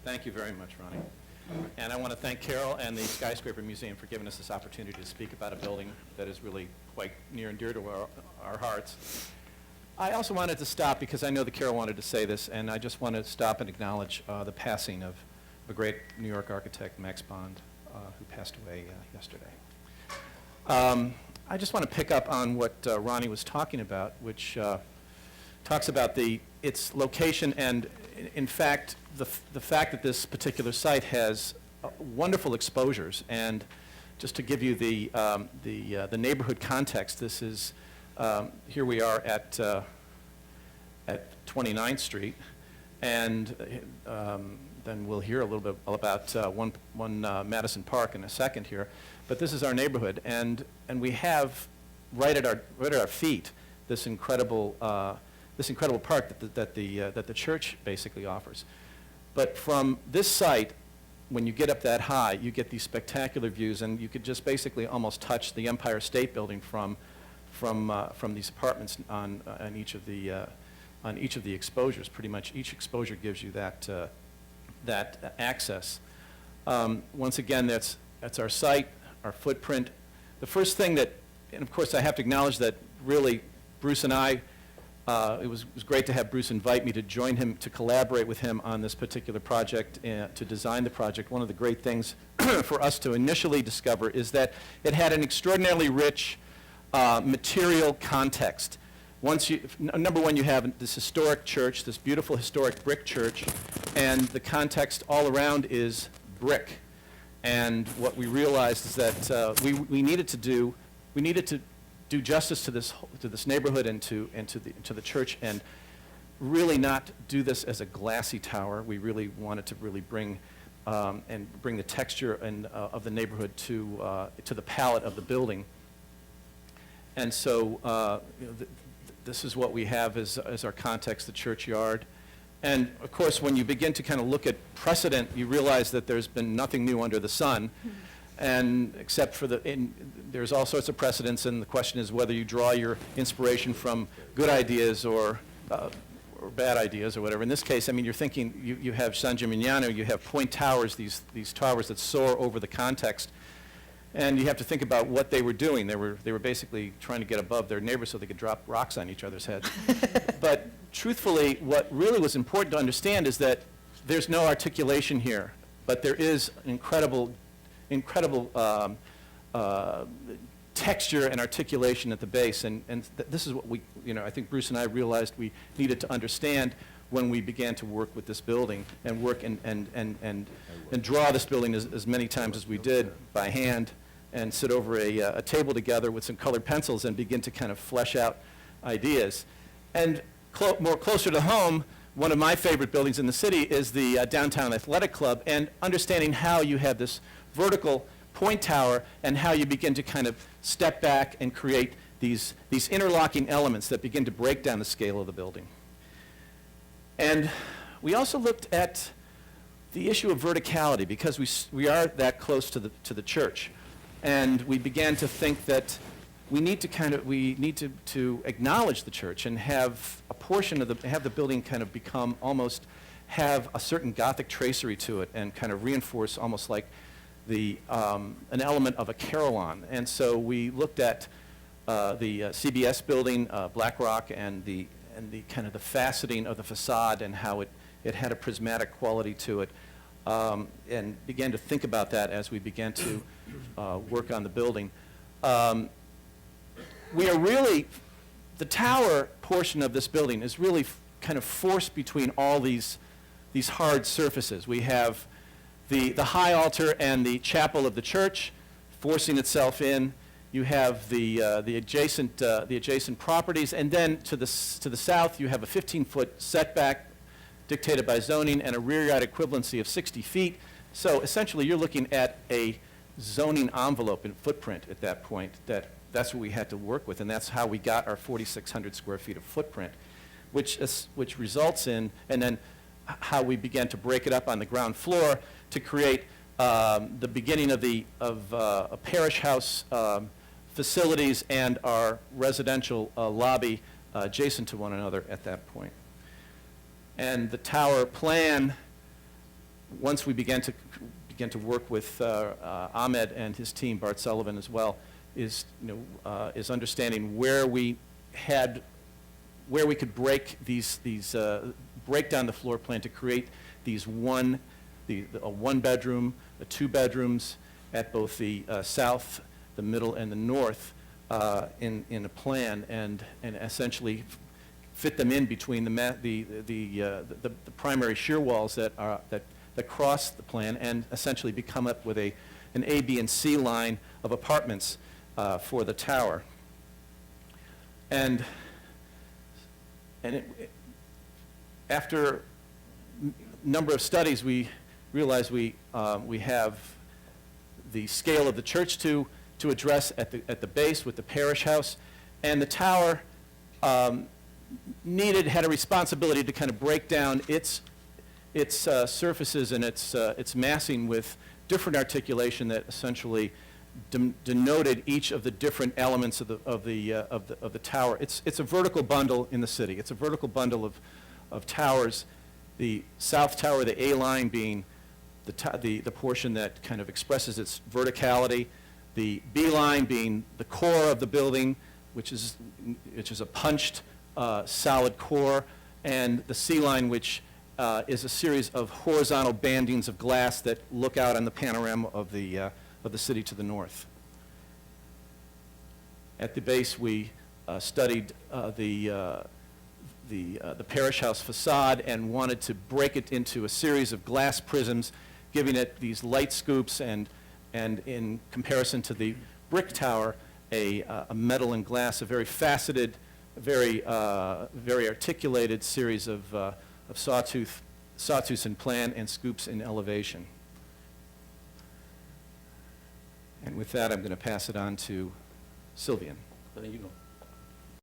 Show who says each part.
Speaker 1: Thank you very much, Ronnie. And I want to thank Carol and the Skyscraper Museum for giving us this opportunity to speak about a building that is really quite near and dear to our hearts. I also wanted to stop, because I know that Carol wanted to say this, and I just want to stop and acknowledge the passing of a great New York architect, Max Bond, who passed away yesterday. I just want to pick up on what Ronnie was talking about, which talks about its location and, in fact, the fact that this particular site has wonderful exposures. And just to give you the neighborhood context, this is here we are at 29th Street, and then we'll hear a little bit about one Madison Park in a second here. But this is our neighborhood, and we have right at our feet this incredible park that the church basically offers. But from this site, when you get up that high, you get these spectacular views, and you could just basically almost touch the Empire State Building from these apartments on each of the exposures. Pretty much each exposure gives you that access. Once again, that's our site, our footprint. The first thing that, and of course I have to acknowledge that really Bruce and I, it was great to have Bruce invite me to join him, to collaborate with him on this particular project, to design the project. One of the great things for us to initially discover is that it had an extraordinarily rich material context. Number one, you have this historic church, this beautiful historic brick church, and the context all around is brick. And what we realized is that we needed to do justice to this neighborhood and to the church, and really not do this as a glassy tower. We really wanted to really bring the texture of the neighborhood to the palette of the building. And so this is what we have as our context, the churchyard. And of course, when you begin to kind of look at precedent, you realize that there's been nothing new under the sun. And except for there's all sorts of precedents, and the question is whether you draw your inspiration from good ideas or bad ideas or whatever. In this case, I mean, you're thinking, you have San Gimignano, you have point towers, these towers that soar over the context, and you have to think about what they were doing. They were basically trying to get above their neighbors so they could drop rocks on each other's heads. But truthfully, what really was important to understand is that there's no articulation here, but there is incredible texture and articulation at the base, and this is what I think Bruce and I realized we needed to understand when we began to work with this building and work and draw this building as many times as we did by hand, and sit over a table together with some colored pencils and begin to kind of flesh out ideas. And more closer to home, one of my favorite buildings in the city is the Downtown Athletic Club, and understanding how you have this vertical point tower and how you begin to kind of step back and create these interlocking elements that begin to break down the scale of the building. And we also looked at the issue of verticality, because we are that close to the church, and we began to think that we need to acknowledge the church and have a portion of have the building kind of become almost have a certain Gothic tracery to it, and kind of reinforce almost like an element of a carillon. And so we looked at the CBS building, Black Rock, and the kind of the faceting of the facade, and how it had a prismatic quality to it, and began to think about that as we began to work on the building. We are really, the tower portion of this building is really kind of forced between all these hard surfaces. We have the high altar and the chapel of the church forcing itself in. You have the adjacent properties, and then to the south you have a 15-foot setback dictated by zoning and a rear yard equivalency of 60 feet. So essentially you're looking at a zoning envelope and footprint at that point. That's what we had to work with, and that's how we got our 4,600 square feet of footprint, which results in, and then how we began to break it up on the ground floor to create the beginning of a parish house facilities and our residential lobby adjacent to one another at that point. And the tower plan once we began to work with Ahmed and his team, Bart Sullivan as well, is understanding where we could break break down the floor plan to create these a one bedroom, two bedrooms at both the south, the middle, and the north in a plan, and essentially fit them in between the primary shear walls that cross the plan, and essentially become up with an A, B, and C line of apartments for the tower. And after a number of studies, we realized we have the scale of the church to address at the base with the parish house, and the tower had a responsibility to kind of break down its surfaces and its massing with different articulation that essentially denoted each of the different elements of the tower. It's a vertical bundle in the city. It's a vertical bundle of towers. The south tower, the A line, being the portion that kind of expresses its verticality. The B line being the core of the building, which is a punched solid core, and the C line, which is a series of horizontal bandings of glass that look out on the panorama of the city to the north. At the base, we studied the parish house facade and wanted to break it into a series of glass prisms, giving it these light scoops, and in comparison to the brick tower, a metal and glass, a very faceted, very articulated series of sawtooths in plan and scoops in elevation. And with that, I'm going to pass it on to Sylvian. There you go.